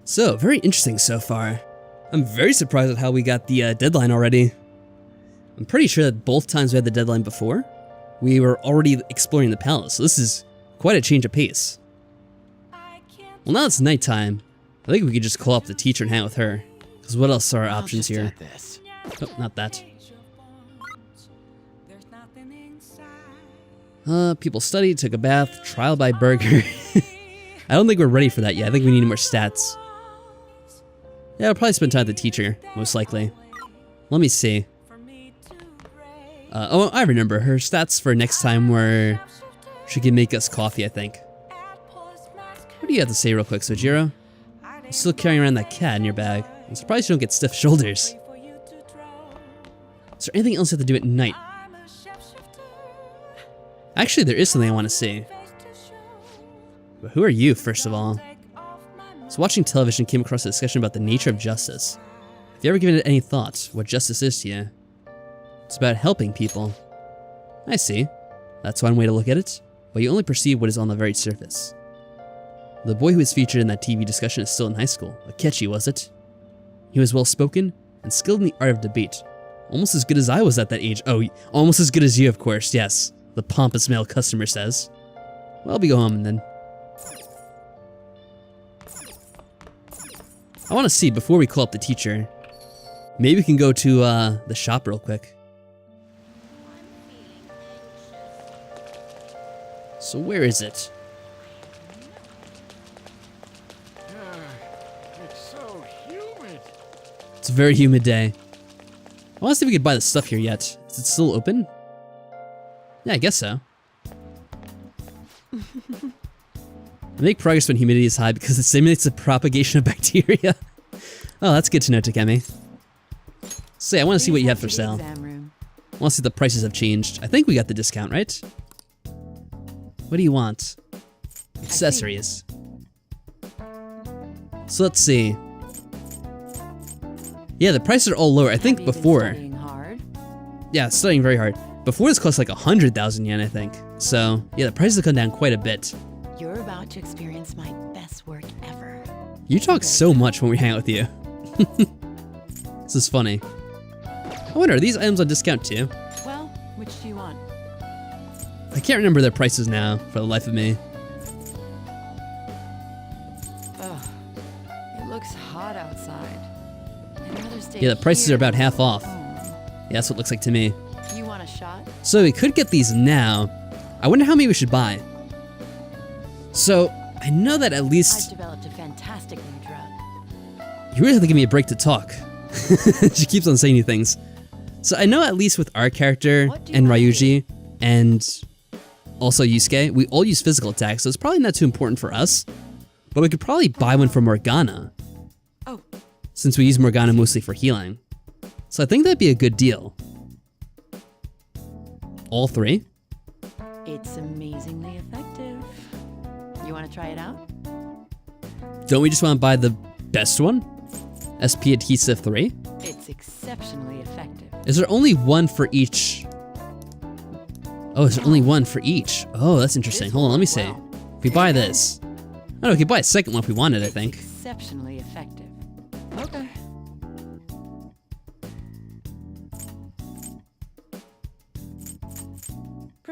So, very interesting so far. I'm very surprised at how we got the deadline already. I'm pretty sure that both times we had the deadline before, we were already exploring the palace, so this is quite a change of pace. Well, now it's nighttime. I think we could just call up the teacher and hang out with her. Because what else are our options here? Oh, not that. People study, took a bath, trial by burger. I don't think we're ready for that yet. I think we need more stats. Yeah, I'll probably spend time with the teacher, most likely. Let me see. Oh, I remember. Her stats for next time were she can make us coffee, I think. What do you have to say real quick, Sojiro? You're still carrying around that cat in your bag. I'm surprised you don't get stiff shoulders. Is there anything else you have to do at night? Actually, there is something I want to see. But who are you, first of all? So watching television came across a discussion about the nature of justice. Have you ever given it any thought, what justice is to you? It's about helping people. I see. That's one way to look at it, but you only perceive what is on the very surface. The boy who was featured in that TV discussion is still in high school. Akechi, was it? He was well-spoken and skilled in the art of debate. Almost as good as I was at that age. Oh, almost as good as you, of course, yes. The pompous male customer says. Well, we go home then. I want to see, before we call up the teacher, maybe we can go to the shop real quick. So where is it? It's so humid. It's a very humid day. I want to see if we could buy the stuff here yet. Is it still open? Yeah, I guess so. I make progress when humidity is high because it simulates the propagation of bacteria. Oh, that's good to know, Takemi. Say, I want to see what you have for sale. I want to see if the prices have changed. I think we got the discount, right? What do you want? Accessories. So let's see. Yeah, the prices are all lower. I think before. Yeah, studying very hard. Before this cost like 100,000 yen, I think. So yeah, the prices have come down quite a bit. You're about to experience my best work ever. You talk so much when we hang out with you. This is funny. I wonder, are these items on discount too? Well, which do you want? I can't remember their prices now, for the life of me. Ugh, it looks hot outside. I'd rather stay Yeah, the prices here are about than half off. home. Yeah, that's what it looks like to me. You want a shot? So we could get these now. I wonder how many we should buy. So, I know that at I've least... developed a fantastic new drug. You really have to give me a break to talk. She keeps on saying new things. So I know at least with our character and Ryuji and also Yusuke, we all use physical attacks, so it's probably not too important for us. But we could probably buy one for Morgana. Oh. Since we use Morgana mostly for healing. So I think that'd be a good deal. All three? It's amazingly effective. You want to try it out? Don't we just want to buy the best one? SP Adhesive 3? It's exceptionally effective. Is there only one for each? Oh, is there only one for each? Oh, that's interesting. Hold on, let me see. If we buy this... Oh, we could buy a second one if we wanted, I think. Exceptionally effective. Okay.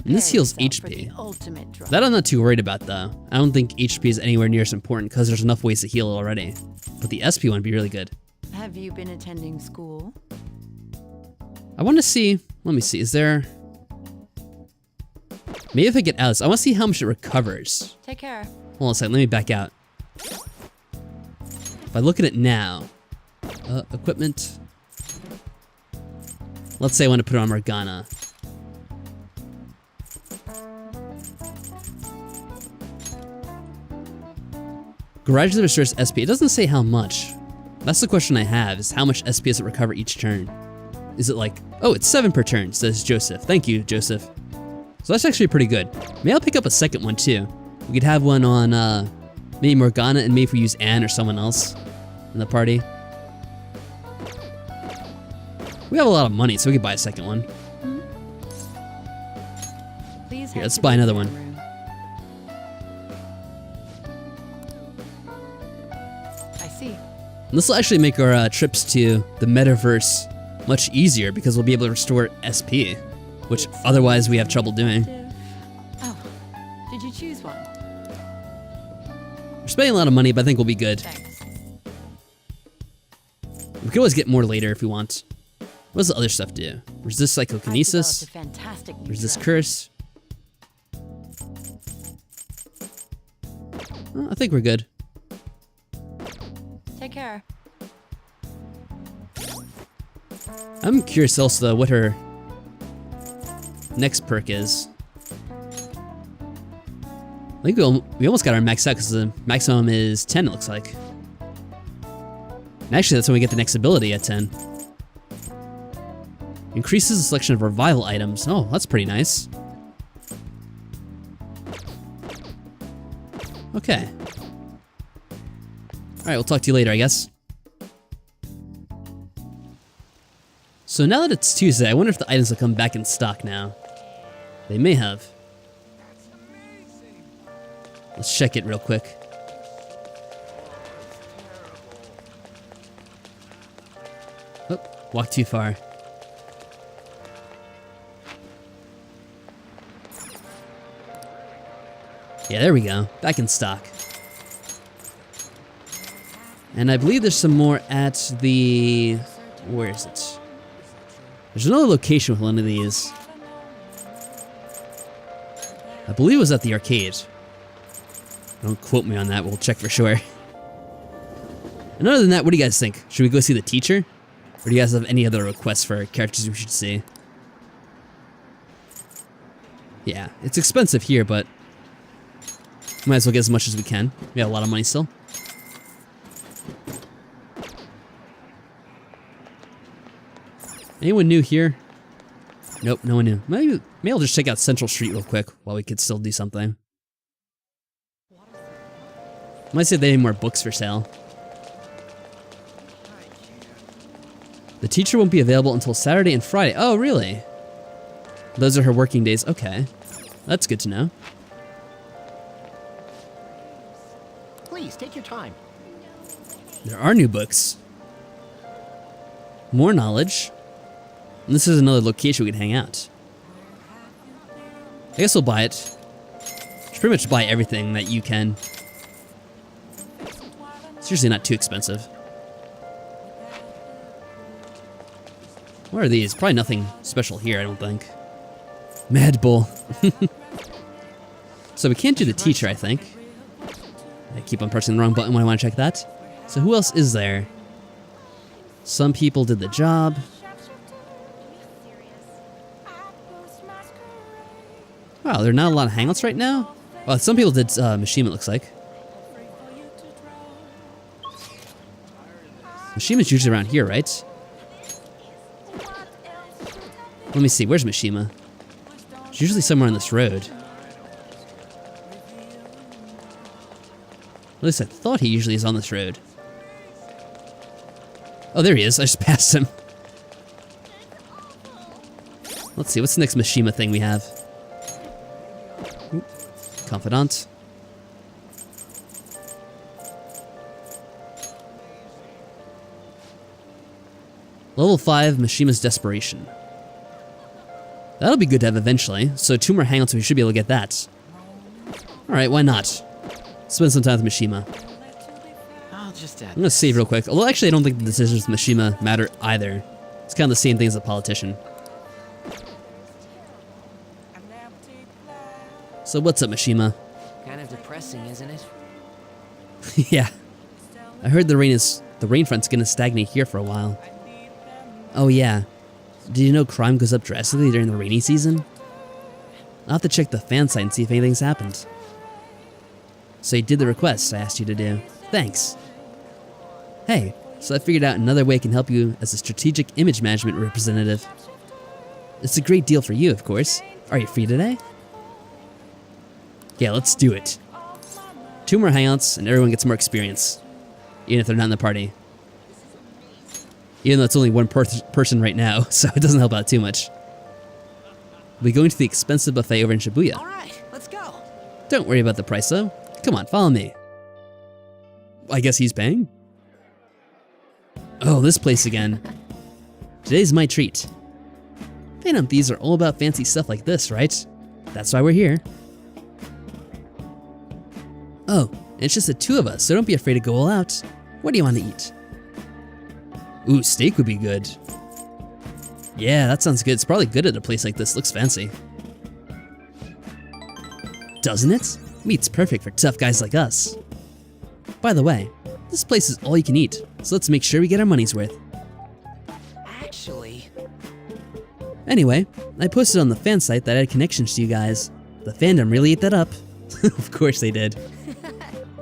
And this heals Prepare yourself for HP. the ultimate drug. That I'm not too worried about, though. I don't think HP is anywhere near as important because there's enough ways to heal already. But the SP one would be really good. Have you been attending school? I want to see... Let me see, is there... Maybe if I get Alice, I want to see how much it recovers. Take care. Hold on a second, let me back out. If I look at it now... equipment... Let's say I want to put it on Morgana. Garage restores SP. It doesn't say how much. That's the question I have, is how much SP does it recover each turn? Is it like, oh, it's 7 per turn, says Joseph. Thank you, Joseph. So that's actually pretty good. Maybe I'll pick up a second one too. We could have one on maybe Morgana, and maybe if we use Anne or someone else in the party. We have a lot of money, so we could buy a second one. Please Here, head let's to buy the another exam one. room. I see. This will actually make our trips to the metaverse much easier because we'll be able to restore SP, which otherwise we have trouble doing. Oh, did you choose one? We're spending a lot of money, but I think we'll be good. Thanks. We could always get more later if we want. What does the other stuff do? Resist psychokinesis. Resist curse. Well, I think we're good. Take care. I'm curious also what her next perk is. I think we almost got our max out because the maximum is 10, it looks like. And actually, that's when we get the next ability at 10. Increases the selection of revival items. Oh, that's pretty nice. Okay. Alright, we'll talk to you later, I guess. So now that it's Tuesday, I wonder if the items will come back in stock now. They may have. Let's check it real quick. Oh, walk too far. Yeah, there we go. Back in stock. And I believe there's some more at the... Where is it? There's another location with one of these. I believe it was at the arcade. Don't quote me on that, we'll check for sure. And other than that, what do you guys think? Should we go see the teacher? Or do you guys have any other requests for characters we should see? Yeah, it's expensive here, but might as well get as much as we can. We have a lot of money still. Anyone new here? Nope, no one new. Maybe I'll just check out Central Street real quick while we could still do something. Might say they have more books for sale. The teacher won't be available until Saturday and Friday. Oh, really? Those are her working days. Okay. That's good to know. Please, take your time. There are new books. More knowledge. And this is another location we can hang out. I guess we'll buy it. Just pretty much buy everything that you can. It's usually not too expensive. What are these? Probably nothing special here, I don't think. Mad Bull. So we can't do the teacher, I think. I keep on pressing the wrong button when I want to check that. So who else is there? Some people did the job. Wow, there are not a lot of hangouts right now? Well, some people did Mishima, it looks like. Mishima's usually around here, right? Let me see, where's Mishima? She's usually somewhere on this road. At least I thought he usually is on this road. Oh, there he is. I just passed him. Let's see, what's the next Mishima thing we have? Oop. Confidant. Level 5, Mishima's Desperation. That'll be good to have eventually, so 2 more hangouts and we should be able to get that. Alright, why not? Spend some time with Mishima. I'm gonna save real quick. Although actually I don't think the decisions with Mishima matter either. It's kind of the same thing as a politician. So what's up, Mishima? Kind of depressing, isn't it? Yeah. I heard the rain front's gonna stagnate here for a while. Oh yeah. Did you know crime goes up drastically during the rainy season? I'll have to check the fan site and see if anything's happened. So you did the request I asked you to do. Thanks. Hey, so I figured out another way I can help you as a strategic image management representative. It's a great deal for you, of course. Are you free today? Yeah, let's do it. 2 more hangouts and everyone gets more experience. Even if they're not in the party. Even though it's only one person right now, so it doesn't help out too much. We'll be going to the expensive buffet over in Shibuya. Alright, let's go. Don't worry about the price though. Come on, follow me. I guess he's paying? Oh, this place again. Today's my treat. Phantom thieves are all about fancy stuff like this, right? That's why we're here. Oh, it's just the two of us, so don't be afraid to go all out. What do you want to eat? Ooh, steak would be good. Yeah, that sounds good. It's probably good at a place like this. Looks fancy. Doesn't it? Meat's perfect for tough guys like us. By the way, this place is all you can eat, so let's make sure we get our money's worth. Actually, Anyway, I posted on the fan site that I had connections to you guys. The fandom really ate that up. Of course they did.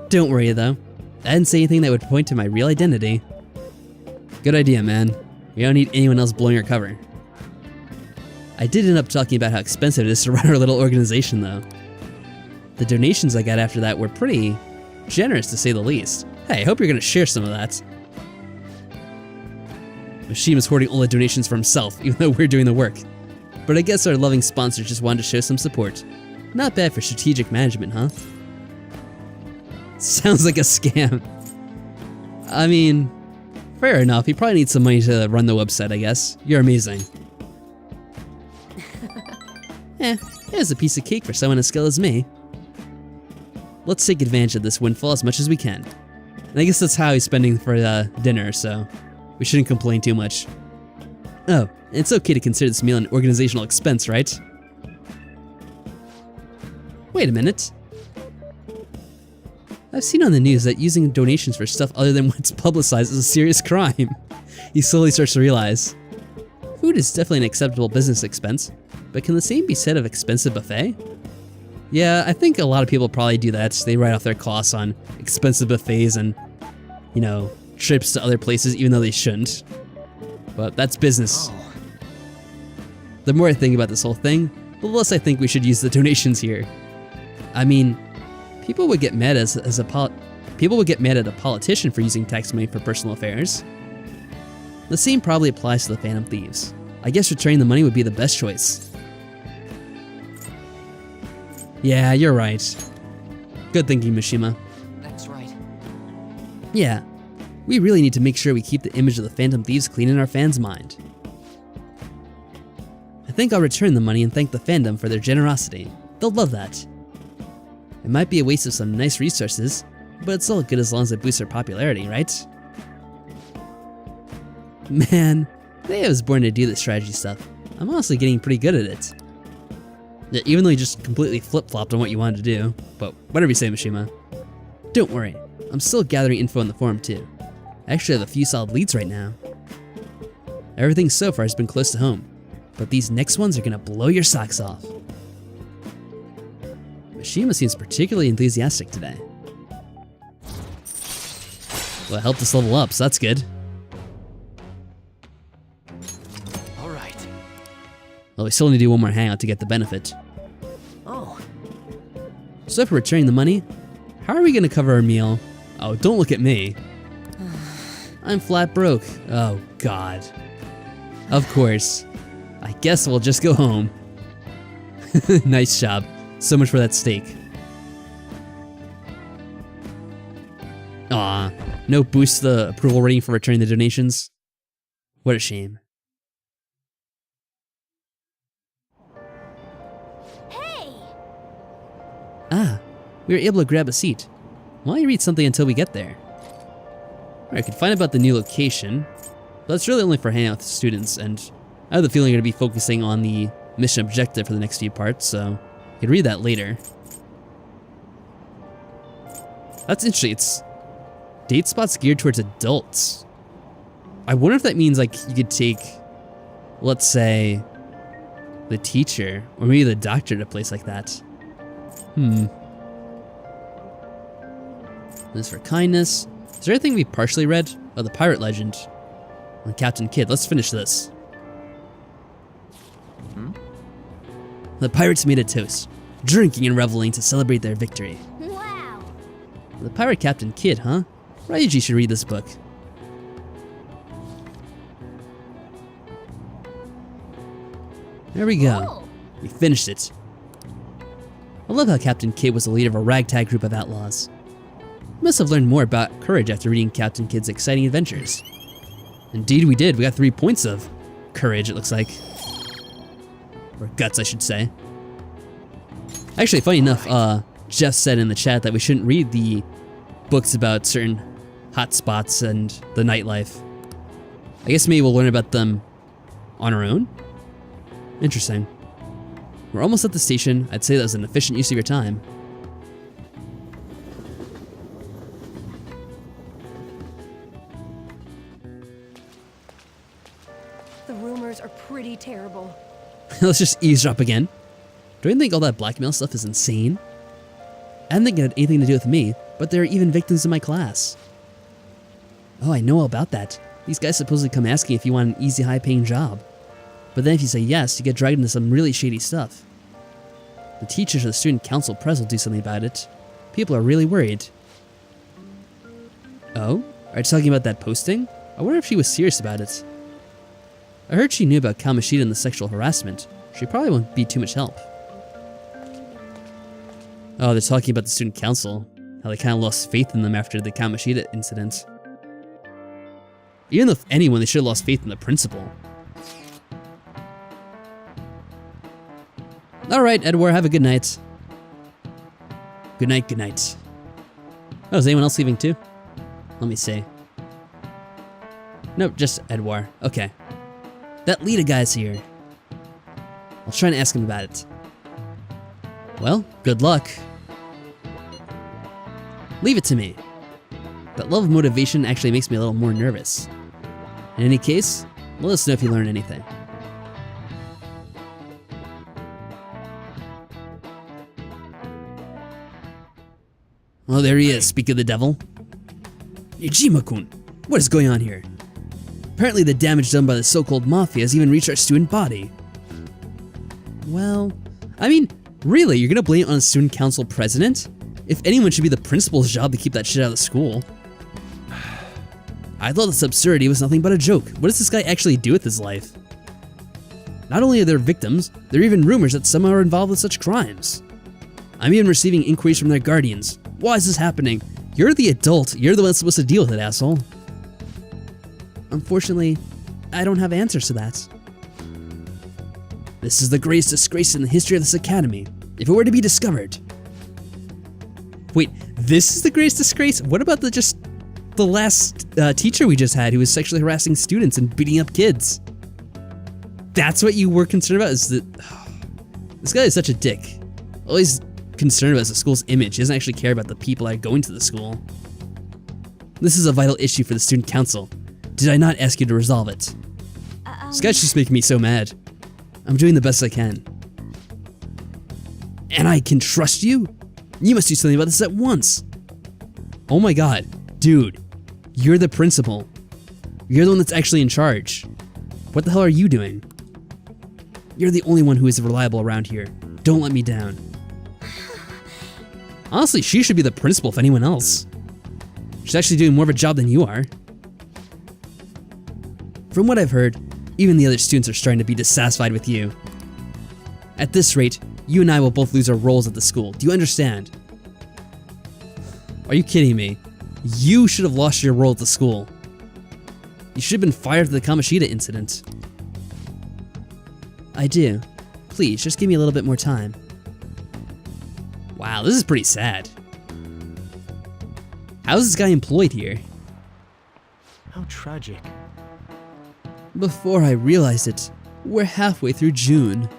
Don't worry though. I didn't say anything that would point to my real identity. Good idea, man. We don't need anyone else blowing our cover. I did end up talking about how expensive it is to run our little organization though. The donations I got after that were pretty generous to say the least. Hey, I hope you're gonna share some of that. Mishima's hoarding all the donations for himself, even though we're doing the work. But I guess our loving sponsors just wanted to show some support. Not bad for strategic management, huh? Sounds like a scam. I mean, fair enough. He probably needs some money to run the website, I guess. You're amazing. There's a piece of cake for someone as skilled as me. Let's take advantage of this windfall as much as we can. And I guess that's how he's spending for dinner, so we shouldn't complain too much. Oh, it's okay to consider this meal an organizational expense, right? Wait a minute. I've seen on the news that using donations for stuff other than what's publicized is a serious crime. He slowly starts to realize. Food is definitely an acceptable business expense, but can the same be said of expensive buffet? Yeah, I think a lot of people probably do that. They write off their costs on expensive buffets and, you know, trips to other places even though they shouldn't. But that's business. oh, The more I think about this whole thing, the less I think we should use the donations here. I mean, people would get mad at a politician for using tax money for personal affairs. The same probably applies to the Phantom Thieves. I guess returning the money would be the best choice. Yeah, you're right. Good thinking, Mishima. that's right. Yeah, we really need to make sure we keep the image of the Phantom Thieves clean in our fans' mind. I think I'll return the money and thank the fandom for their generosity. They'll love that. It might be a waste of some nice resources, but it's all good as long as it boosts our popularity, right? Man, today I was born to do this strategy stuff. I'm honestly getting pretty good at it. Yeah, even though you just completely flip-flopped on what you wanted to do, but whatever you say, Mishima. Don't worry, I'm still gathering info on the forum too. I actually have a few solid leads right now. Everything so far has been close to home, but these next ones are gonna blow your socks off. Mishima seems particularly enthusiastic today. Well, it helped us level up, so that's good. All right. Well, we still need to do one more hangout to get the benefit. Oh, So if we're returning the money, how are we gonna cover our meal? Oh, don't look at me. I'm flat broke. Oh, God. Of course. I guess we'll just go home. Nice job. So much for that steak. Aw, no boost to the approval rating for returning the donations. What a shame. Hey! Ah, we were able to grab a seat. Why don't you read something until we get there? I could find about the new location, but that's really only for hanging out with students, and I have the feeling I'm going to be focusing on the mission objective for the next few parts, so I could read that later. That's interesting. It's date spots geared towards adults. I wonder if that means like you could take, let's say, the teacher or maybe the doctor to a place like that. This is for kindness. Is there anything we partially read? Oh, the pirate legend. On Captain Kidd. Let's finish this. The pirates made a toast, drinking and reveling to celebrate their victory. Wow! The pirate Captain Kidd, huh? Ryuji should read this book. There we go. Cool. We finished it. I love how Captain Kidd was the leader of a ragtag group of outlaws. Must have learned more about courage after reading Captain Kidd's exciting adventures. Indeed we did. We got 3 points of courage, it looks like. Or guts, I should say. Actually, funny enough, Jeff said in the chat that we shouldn't read the books about certain hot spots and the nightlife. I guess maybe we'll learn about them on our own? Interesting. We're almost at the station. I'd say that was an efficient use of your time. The rumors are pretty terrible. Let's just eavesdrop again. Don't you think all that blackmail stuff is insane? I don't think it had anything to do with me, but there are even victims in my class. Oh, I know all about that. These guys supposedly come asking if you want an easy, high-paying job. But then if you say yes, you get dragged into some really shady stuff. The teachers or the student council press will do something about it. People are really worried. Oh? Are you talking about that posting? I wonder if she was serious about it. I heard she knew about Kamoshida and the sexual harassment. She probably won't be too much help. Oh, they're talking about the student council. How they kind of lost faith in them after the Kamoshida incident. Even if anyone, they should have lost faith in the principal. Alright, Edward, have a good night. Good night, good night. Oh, is anyone else leaving too? Let me see. Nope, just Edward. Okay. That Lita guy's here. I'll try and ask him about it. Well, good luck. Leave it to me. That love of motivation actually makes me a little more nervous. In any case, let us know if you learn anything. Oh, there he is, speak of the devil. Mishima-kun, what is going on here? Apparently the damage done by the so-called mafia has even reached our student body. Well, I mean, really, you're gonna blame it on the student council president? If anyone, should be the principal's job to keep that shit out of the school. I thought this absurdity was nothing but a joke. What does this guy actually do with his life? Not only are there victims, there are even rumors that some are involved with such crimes. I'm even receiving inquiries from their guardians. Why is this happening? You're the adult. You're the one supposed to deal with it, asshole. Unfortunately, I don't have answers to that. This is the greatest disgrace in the history of this academy, if it were to be discovered. Wait, this is the greatest disgrace? What about the last teacher we just had who was sexually harassing students and beating up kids? That's what you were concerned about? Is that this guy is such a dick. Always concerned about the school's image. He doesn't actually care about the people that are going to the school. This is a vital issue for the student council. Did I not ask you to resolve it? This guy's just making me so mad. I'm doing the best I can. And I can trust you? You must do something about this at once. Oh my god. Dude, you're the principal. You're the one that's actually in charge. What the hell are you doing? You're the only one who is reliable around here. Don't let me down. Honestly, she should be the principal if anyone else. She's actually doing more of a job than you are. From what I've heard, even the other students are starting to be dissatisfied with you. At this rate, you and I will both lose our roles at the school. Do you understand? Are you kidding me? You should have lost your role at the school. You should have been fired for the Kamoshida incident. I do. Please, just give me a little bit more time. Wow, this is pretty sad. How is this guy employed here? How tragic. Before I realized it, we're halfway through June.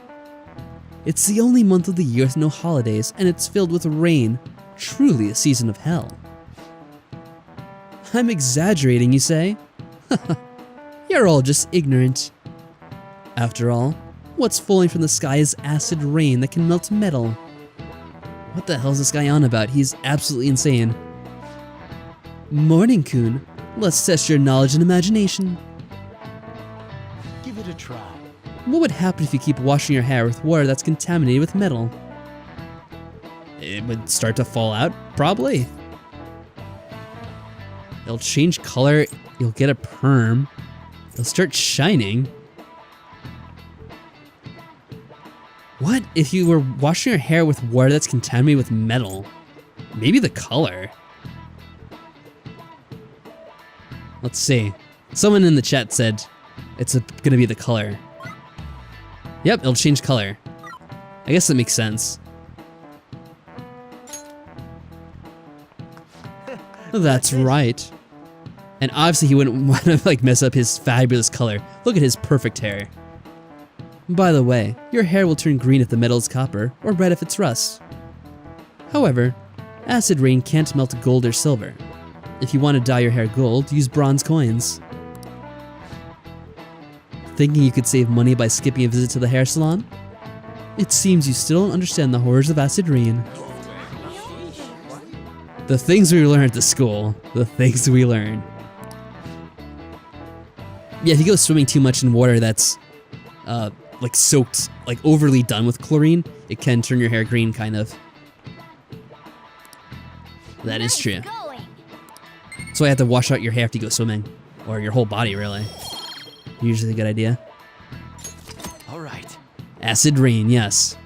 It's the only month of the year with no holidays, and it's filled with rain. Truly a season of hell. I'm exaggerating, you say? You're all just ignorant. After all, what's falling from the sky is acid rain that can melt metal. What the hell is this guy on about? He's absolutely insane. Morning-kun, let's test your knowledge and imagination. Give it a try. What would happen if you keep washing your hair with water that's contaminated with metal? It would start to fall out, probably. It'll change color, you'll get a perm, it'll start shining. What if you were washing your hair with water that's contaminated with metal? Maybe the color. Let's see. Someone in the chat said it's gonna be the color. Yep, it'll change color. I guess that makes sense. That's right. And obviously he wouldn't want to like mess up his fabulous color. Look at his perfect hair. By the way, your hair will turn green if the metal is copper, or red if it's rust. However, acid rain can't melt gold or silver. If you want to dye your hair gold, use bronze coins. Thinking you could save money by skipping a visit to the hair salon? It seems you still don't understand the horrors of acid rain. The things we learn at the school. The things we learn. Yeah, if you go swimming too much in water that's like soaked, like overly done with chlorine, it can turn your hair green, kind of. That is true. So I have to wash out your hair after you go swimming. Or your whole body, really. Usually a good idea. Alright. Acid rain, yes.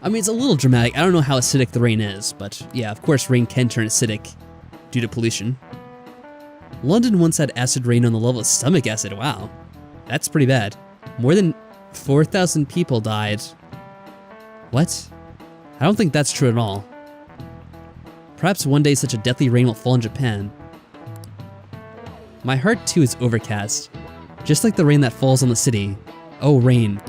I mean, it's a little dramatic. I don't know how acidic the rain is, but yeah, of course rain can turn acidic due to pollution. London once had acid rain on the level of stomach acid. Wow. That's pretty bad. More than 4,000 people died. What? I don't think that's true at all. Perhaps one day such a deathly rain will fall in Japan. My heart too is overcast. Just like the rain that falls on the city. Oh, rain.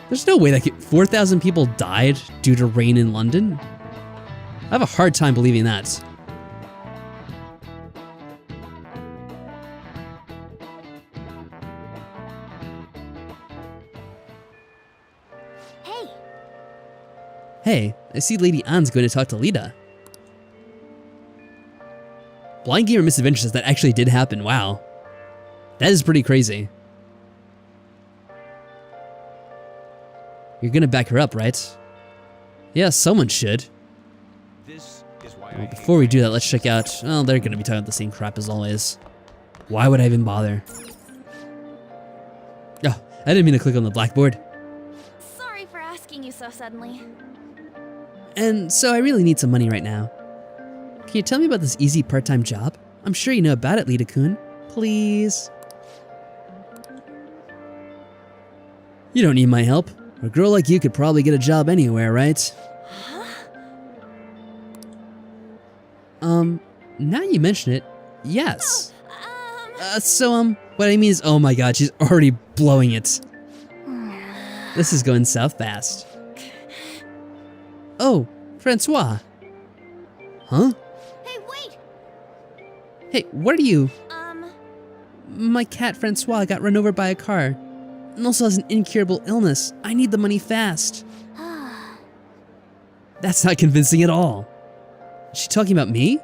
There's no way that 4,000 people died due to rain in London? I have a hard time believing that. Hey, Hey, I see Lady Anne's going to talk to Lita. Blind Gamer Misadventure says that actually did happen. Wow. That is pretty crazy. You're gonna back her up, right? Yeah, someone should. Well, before we do that, let's check out... Oh, they're gonna be talking about the same crap as always. Why would I even bother? Oh, I didn't mean to click on the blackboard. sorry for asking you so suddenly. And so I really need some money right now. Can you tell me about this easy part-time job? I'm sure you know about it, Lita-kun. Please. You don't need my help. A girl like you could probably get a job anywhere, right? Now you mention it, yes. What I mean is, oh my god, she's already blowing it. This is going south fast. Oh, Francois. Huh? Hey, wait! Hey, what are you? My cat Francois got run over by a car. And also has an incurable illness. I need the money fast. That's not convincing at all. Is she talking about me?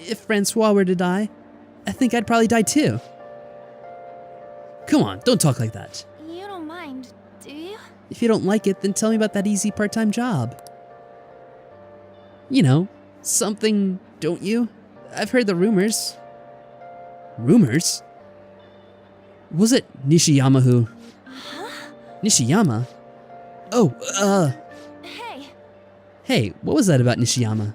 If Francois were to die, I think I'd probably die too. Come on, don't talk like that. You don't mind, do you? If you don't like it, then tell me about that easy part-time job. You know, something, don't you? I've heard the rumors. Rumors? Was it Nishiyama who... Nishiyama? Oh, Hey, Hey, what was that about Nishiyama?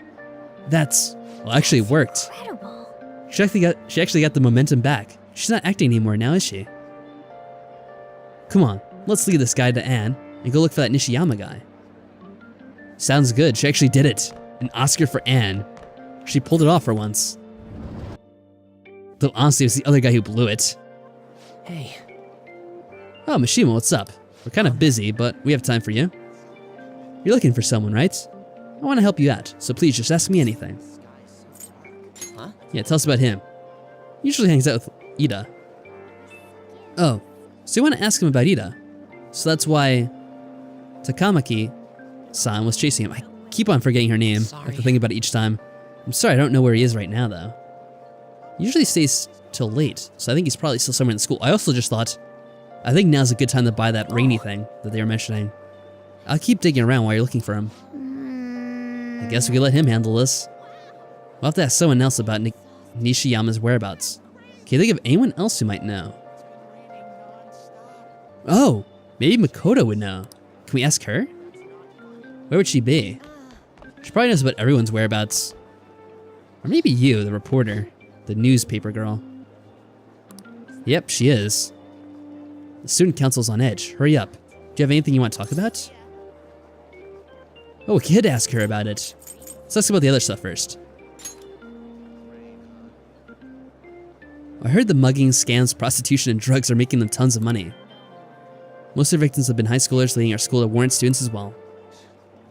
That's... Well, actually it worked. incredible. She actually got the momentum back. She's not acting anymore now, is she? Come on, let's leave this guy to Anne and go look for that Nishiyama guy. Sounds good, she actually did it. An Oscar for Anne. She pulled it off for once. Though honestly, it was the other guy who blew it. Hey. Oh, Mishima, what's up? We're kind of busy, but we have time for you. You're looking for someone, right? I want to help you out, so please just ask me anything. Huh? Yeah, tell us about him. He usually hangs out with Ida. Oh, so you want to ask him about Ida? So that's why Takamaki-san was chasing him. I keep on forgetting her name. I have to think about it each time. I'm sorry, I don't know where he is right now, though. He usually stays till late, so I think he's probably still somewhere in the school. I also just thought, I think now's a good time to buy that rainy thing that they were mentioning. I'll keep digging around while you're looking for him. I guess we can let him handle this. We'll have to ask someone else about Nishiyama's whereabouts. Can you think of anyone else who might know? Oh, maybe Makoto would know. Can we ask her? Where would she be? She probably knows about everyone's whereabouts. Or maybe you, the reporter. The newspaper girl. Yep, she is. The student council's on edge. Hurry up. Do you have anything you want to talk about? Oh, we could ask her about it. Let's ask about the other stuff first. I heard the mugging, scams, prostitution, and drugs are making them tons of money. Most of the victims have been high schoolers leading our school to warrant students as well.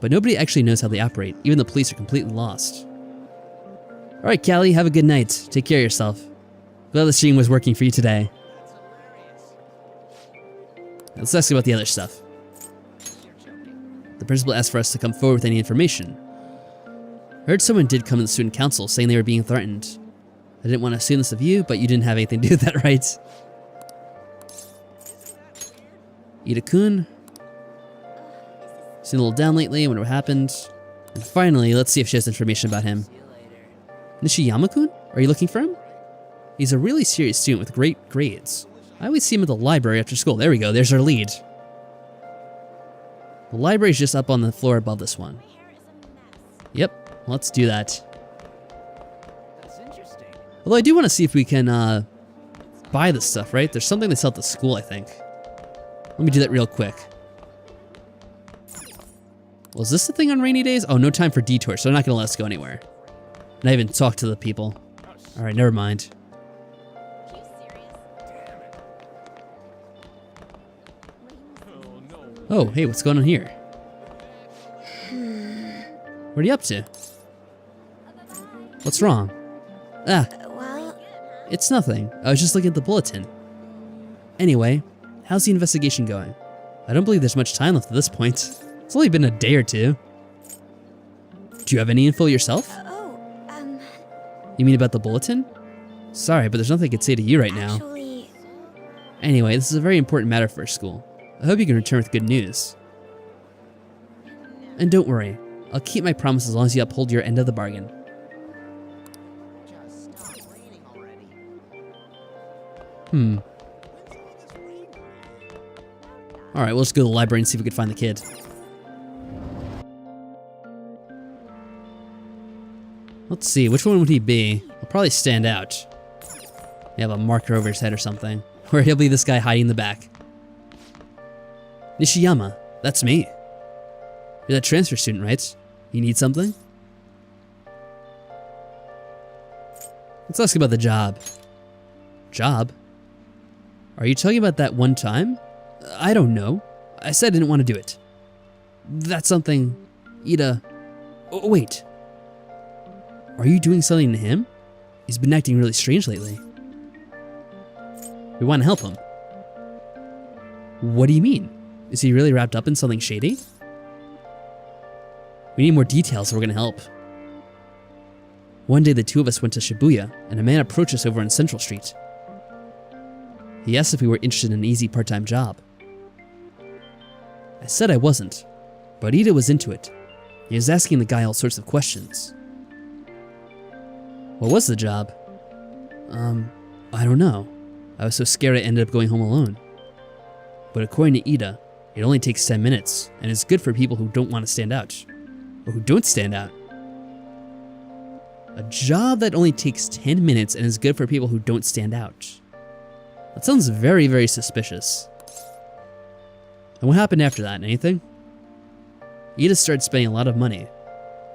But nobody actually knows how they operate. Even the police are completely lost. Alright, Callie, have a good night. Take care of yourself. Glad the stream was working for you today. Let's ask about the other stuff. The principal asked for us to come forward with any information. I heard someone did come to the student council saying they were being threatened. I didn't want to assume this of you, but you didn't have anything to do with that, right? Ida-kun. Seen a little down lately, I wonder what happened. And finally, let's see if she has information about him. Nishiyama-kun? Are you looking for him? He's a really serious student with great grades. I always see him at the library after school. There we go, there's our lead. The library's just up on the floor above this one. Yep, let's do that. That's interesting. Although I do want to see if we can buy this stuff, right? There's something they sell at the school, I think. Let me do that real quick. Was this the thing on rainy days? Oh, no time for detours, so they're not going to let us go anywhere. Not even talk to the people. Alright, never mind. Oh, hey, what's going on here? What are you up to? What's wrong? Ah, Well, it's nothing. I was just looking at the bulletin. Anyway, how's the investigation going? I don't believe there's much time left at this point. It's only been a day or two. Do you have any info yourself? You mean about the bulletin? Sorry, but there's nothing I could say to you right now. actually, Anyway, this is a very important matter for our school. I hope you can return with good news. And don't worry, I'll keep my promise as long as you uphold your end of the bargain. Just stop raining already. Alright, we'll just go to the library and see if we can find the kid. Let's see, which one would he be? He'll probably stand out. You have a marker over his head or something. Or he'll be this guy hiding in the back. Nishiyama, that's me. You're that transfer student, right? You need something? Let's ask about the job. Job? Are you talking about that one time? I don't know. I said I didn't want to do it. That's something... Ida... Oh, wait. Are you doing something to him? He's been acting really strange lately. We want to help him. What do you mean? Is he really wrapped up in something shady? We need more details if we're going to help. One day the two of us went to Shibuya, and a man approached us over on Central Street. He asked if we were interested in an easy part-time job. I said I wasn't, but Ida was into it. He was asking the guy all sorts of questions. What was the job? I don't know. I was so scared I ended up going home alone. But according to Ida, it only takes 10 minutes, and is good for people who don't want to stand out. Or who don't stand out. A job that only takes 10 minutes and is good for people who don't stand out. That sounds very, very suspicious. And what happened after that? Anything? Ida started spending a lot of money.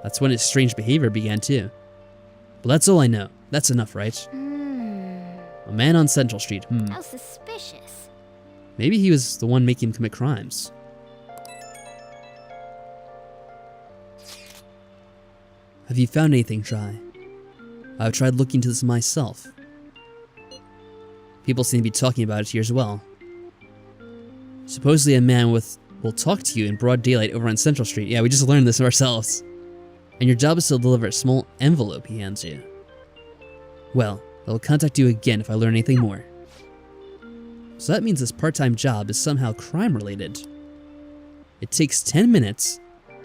That's when his strange behavior began too. But that's all I know. That's enough, right? A man on Central Street. how suspicious. Maybe he was the one making him commit crimes. Have you found anything, Try? I've tried looking into this myself. People seem to be talking about it here as well. Supposedly a man will talk to you in broad daylight over on Central Street. Yeah, we just learned this ourselves. And your job is to deliver a small envelope he hands you. Well, I will contact you again if I learn anything more. So that means this part-time job is somehow crime-related. It takes 10 minutes,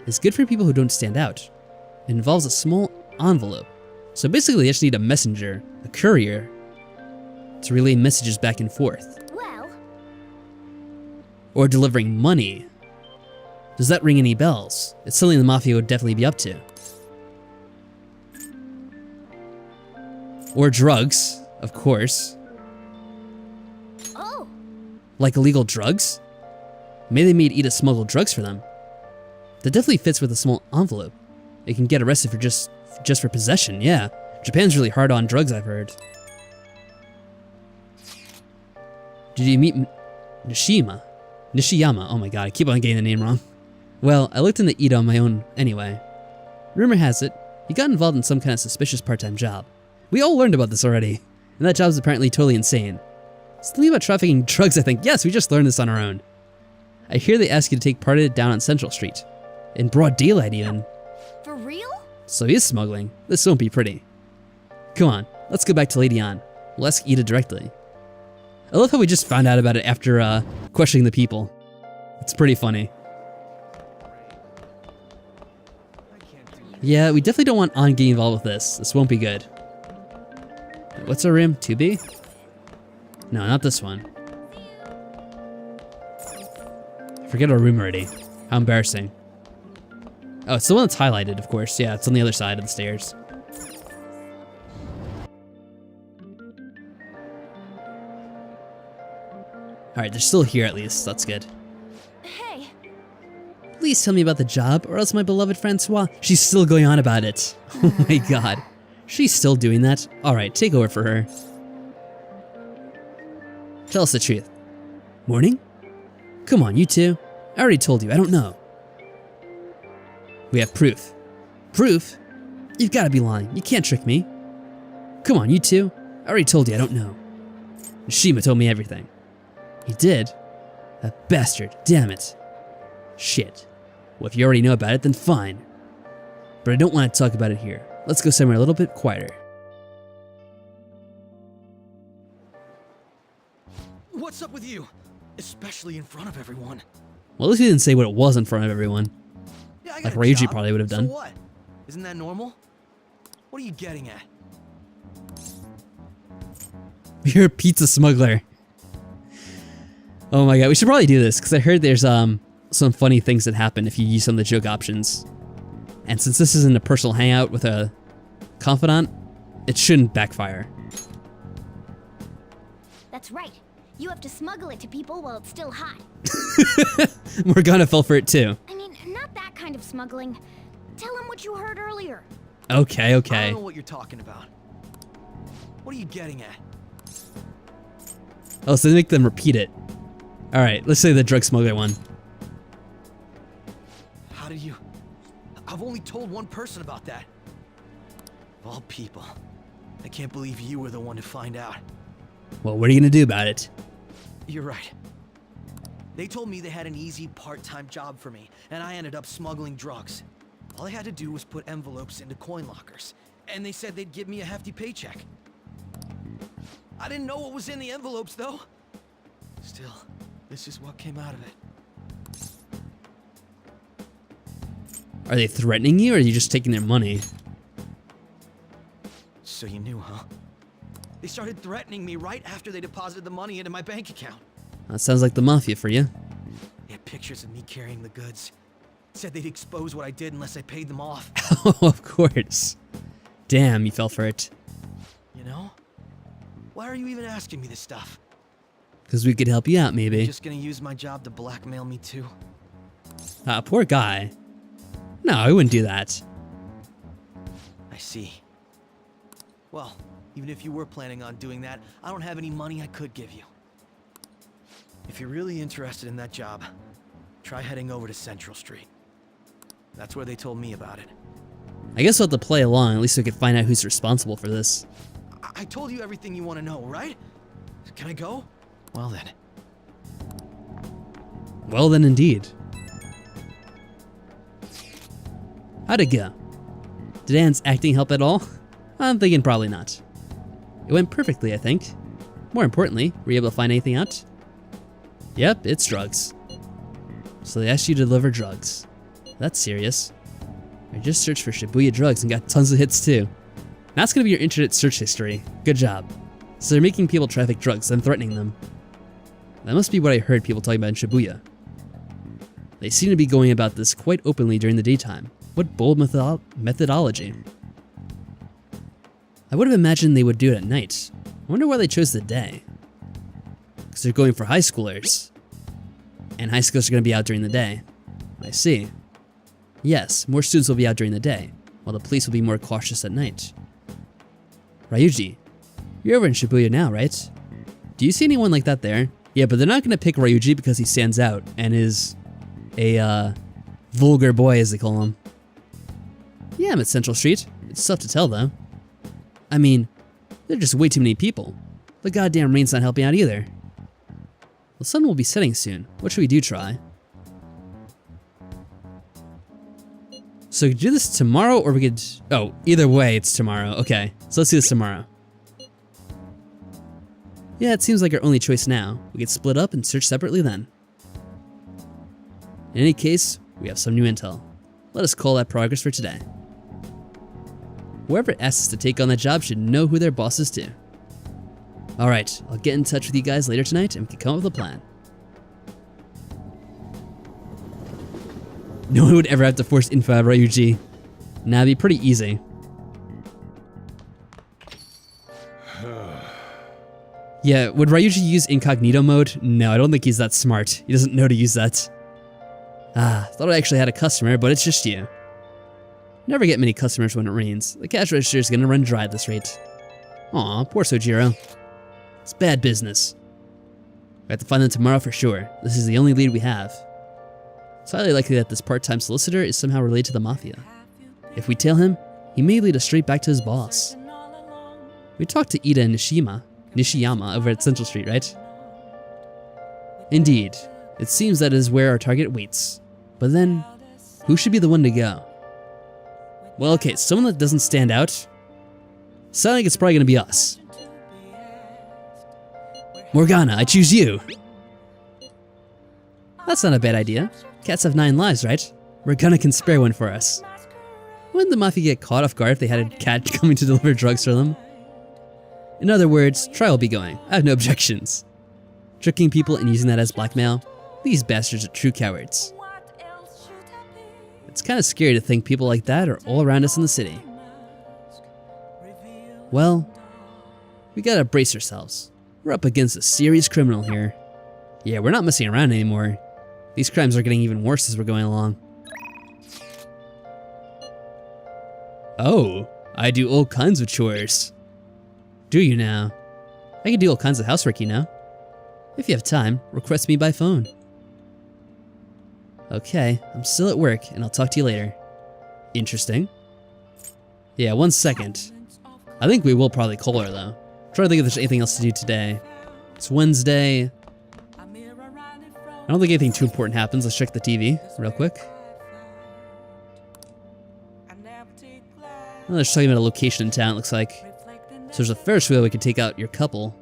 is good for people who don't stand out. It involves a small envelope. So basically they just need a messenger, a courier, to relay messages back and forth. Well, Or delivering money. Does that ring any bells? It's something the Mafia would definitely be up to. Or drugs, of course. Oh, Like illegal drugs? Maybe they made Ita smuggle drugs for them. That definitely fits with a small envelope. It can get arrested for just for possession, yeah. Japan's really hard on drugs, I've heard. Did you meet Mishima? Nishiyama, oh my god, I keep on getting the name wrong. Well, I looked into Ita on my own anyway. Rumor has it, he got involved in some kind of suspicious part-time job. We all learned about this already, and that job's apparently totally insane. Something about trafficking drugs, I think. Yes, we just learned this on our own. I hear they ask you to take part of it down on Central Street. In broad daylight, even. for real? So he is smuggling. This won't be pretty. Come on, let's go back to Lady An. We'll ask Ita directly. I love how we just found out about it after questioning the people. It's pretty funny. Yeah, we definitely don't want An getting involved with this. This won't be good. What's our room? 2B? No, not this one. Forget our room already. How embarrassing. Oh, it's the one that's highlighted, of course. Yeah, it's on the other side of the stairs. Alright, they're still here at least. That's good. Hey, Please tell me about the job, or else my beloved Francois. She's still going on about it. Oh my god. She's still doing that? Alright, take over for her. Tell us the truth. Morning? Come on, you two. I already told you, I don't know. We have proof. Proof? You've got to be lying. You can't trick me. Come on, you two. I already told you, I don't know. Mishima told me everything. He did? That bastard, damn it. Shit. Well, if you already know about it, then fine. But I don't want to talk about it here. Let's go somewhere a little bit quieter. What's up with you? Especially in front of everyone. Well, at least he didn't say what it was in front of everyone. Yeah, I got Like a Ryuji job. probably would have done. So what? Isn't that normal? What are you getting at? You're a pizza smuggler. Oh my god, we should probably do this, because I heard there's some funny things that happen if you use some of the joke options. And since this isn't a personal hangout with a confidant, it shouldn't backfire. that's right. You have to smuggle it to people while it's still hot. Morgana fell for it too. I mean, not that kind of smuggling. Tell them what you heard earlier. Okay, I okay. don't know what you're talking about. What are you getting at? Oh, so they make them repeat it. Alright, let's say the drug smuggler one. How did you... I've only told one person about that. Of all people. I can't believe you were the one to find out. Well, what are you gonna do about it? You're right. They told me they had an easy part-time job for me, and I ended up smuggling drugs. All I had to do was put envelopes into coin lockers, and they said they'd give me a hefty paycheck. I didn't know what was in the envelopes, though. Still, this is what came out of it. Are they threatening you, or are you just taking their money? So you knew, huh? They started threatening me right after they deposited the money into my bank account. That sounds like the mafia for you. They had pictures of me carrying the goods. Said they'd expose what I did unless I paid them off. Oh, of course. Damn, you fell for it. You know? Why are you even asking me this stuff? Because we could help you out, You maybe. just gonna use my job to blackmail me too? Poor guy. No, I wouldn't do that. I see. Well, even if you were planning on doing that, I don't have any money I could give you. If you're really interested in that job, try heading over to Central Street. That's where they told me about it. I guess we'll have to play along, at least we could find out who's responsible for this. I told you everything you want to know, right? Can I go? Well then. Well then, indeed. How'd it go? Did Anne's acting help at all? I'm thinking probably not. It went perfectly, I think. More importantly, were you able to find anything out? Yep, it's drugs. So they asked you to deliver drugs. That's serious. I just searched for Shibuya drugs and got tons of hits too. That's gonna be your internet search history. Good job. So they're making people traffic drugs and threatening them. That must be what I heard people talking about in Shibuya. They seem to be going about this quite openly during the daytime. What bold methodology. I would have imagined they would do it at night. I wonder why they chose the day. Because they're going for high schoolers. And high schoolers are going to be out during the day. I see. Yes, more students will be out during the day, while the police will be more cautious at night. Ryuji, you're over in Shibuya now, right? Do you see anyone like that there? Yeah, but they're not going to pick Ryuji because he stands out and is a vulgar boy, as they call him. Yeah, I'm at Central Street. It's tough to tell, though. I mean, there are just way too many people. The goddamn rain's not helping out either. The sun will be setting soon. What should we do, Try? So we could do this tomorrow, or we could... Oh, either way, it's tomorrow. Okay, so let's do this tomorrow. Yeah, it seems like our only choice now. We could split up and search separately then. In any case, we have some new intel. Let us call that progress for today. Whoever asks us to take on that job should know who their boss is too. Alright, I'll get in touch with you guys later tonight and we can come up with a plan. No one would ever have to force info out of Ryuji. Nah, it'd be pretty easy. Yeah, would Ryuji use incognito mode? No, I don't think he's that smart. He doesn't know to use that. Ah, thought I actually had a customer, but it's just you. Never get many customers when it rains. The cash register is gonna run dry at this rate. Aw, poor Sojiro. It's bad business. We have to find them tomorrow for sure. This is the only lead we have. It's highly likely that this part-time solicitor is somehow related to the Mafia. If we tail him, he may lead us straight back to his boss. We talked to Ida and Nishiyama over at Central Street, right? Indeed. It seems that is where our target waits. But then, who should be the one to go? Well, okay, someone that doesn't stand out. Sounds like it's probably gonna be us. Morgana, I choose you! That's not a bad idea. Cats have 9 lives, right? Morgana can spare one for us. Wouldn't the Mafia get caught off guard if they had a cat coming to deliver drugs for them? In other words, Try will be going. I have no objections. Tricking people and using that as blackmail? These bastards are true cowards. It's kind of scary to think people like that are all around us in the city. Well, we gotta brace ourselves. We're up against a serious criminal here. Yeah, we're not messing around anymore. These crimes are getting even worse as we're going along. Oh, I do all kinds of chores. Do you now? I can do all kinds of housework, you know. If you have time, request me by phone. Okay, I'm still at work, and I'll talk to you later. Interesting. Yeah, 1 second. I think we will probably call her, though. I'm trying to think if there's anything else to do today. It's Wednesday. I don't think anything too important happens. Let's check the TV real quick. Oh, they're just talking about a location in town, it looks like. So there's a Ferris wheel we could take out your couple.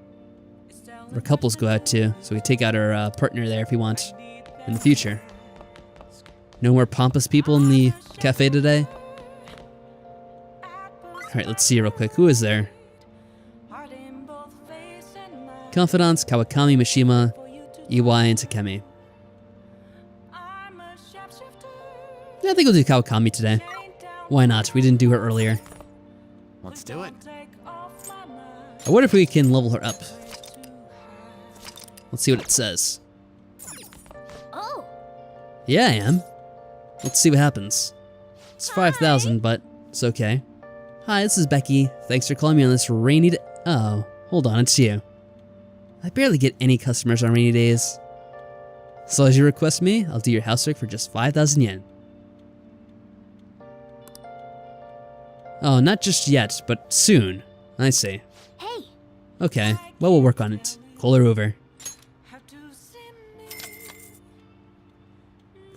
Or couples go out to, so we can take out our partner there if we want in the future. No more pompous people in the cafe today? Alright, let's see real quick. Who is there? Confidants, Kawakami, Mishima, Iwai, and Takemi. Yeah, I think we'll do Kawakami today. Why not? We didn't do her earlier. Let's do it. I wonder if we can level her up. Let's see what it says. Oh, Yeah, I am. Let's see what happens. It's 5,000, but it's okay. Hi, this is Becky. Thanks for calling me on this rainy day. Oh, hold on, it's you. I barely get any customers on rainy days. So as you request me, I'll do your housework for just 5,000 yen. Oh, not just yet, but soon. I see. hey, Okay, well, we'll work on it. Call her over.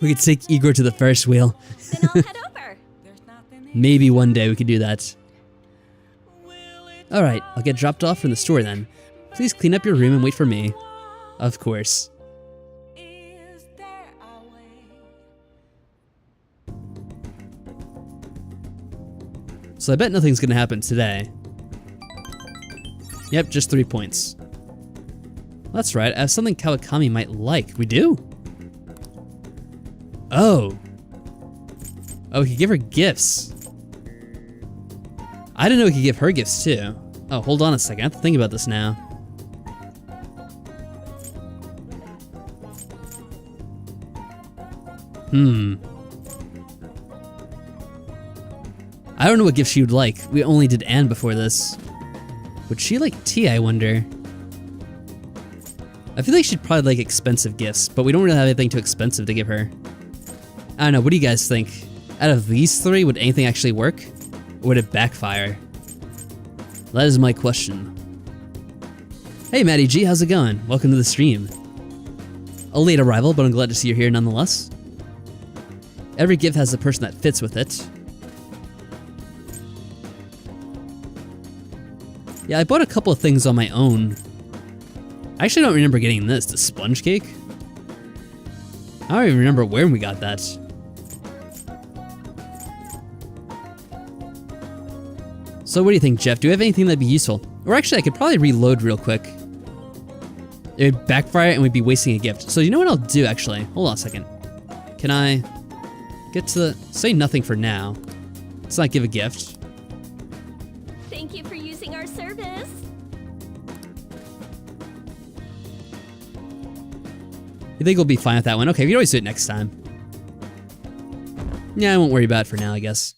We could take Igor to the Ferris wheel. then I'll head over. Maybe one day we could do that. Alright, I'll get dropped off from the store then. Please clean up your room and wait for me. Of course. So I bet nothing's gonna happen today. Yep, just 3 points. That's right, I have something Kawakami might like. We do? Oh. Oh, we could give her gifts. I didn't know we could give her gifts too. Oh, hold on a second. I have to think about this now. I don't know what gift she would like. We only did Anne before this. Would she like tea, I wonder? I feel like she'd probably like expensive gifts, but we don't really have anything too expensive to give her. I don't know, what do you guys think? Out of these three, would anything actually work? Or would it backfire? That is my question. Hey Maddie G, how's it going? Welcome to the stream. A late arrival, but I'm glad to see you're here nonetheless. Every gift has a person that fits with it. Yeah, I bought a couple of things on my own. I actually don't remember getting this, the sponge cake. I don't even remember where we got that. So what do you think, Jeff? Do we have anything that'd be useful? Or actually, I could probably reload real quick. It would backfire and we'd be wasting a gift. So you know what I'll do, actually? Hold on a second. Can I get to the... Say nothing for now. Let's not give a gift. Thank you for using our service. You think we'll be fine with that one? Okay, we can always do it next time. Yeah, I won't worry about it for now, I guess.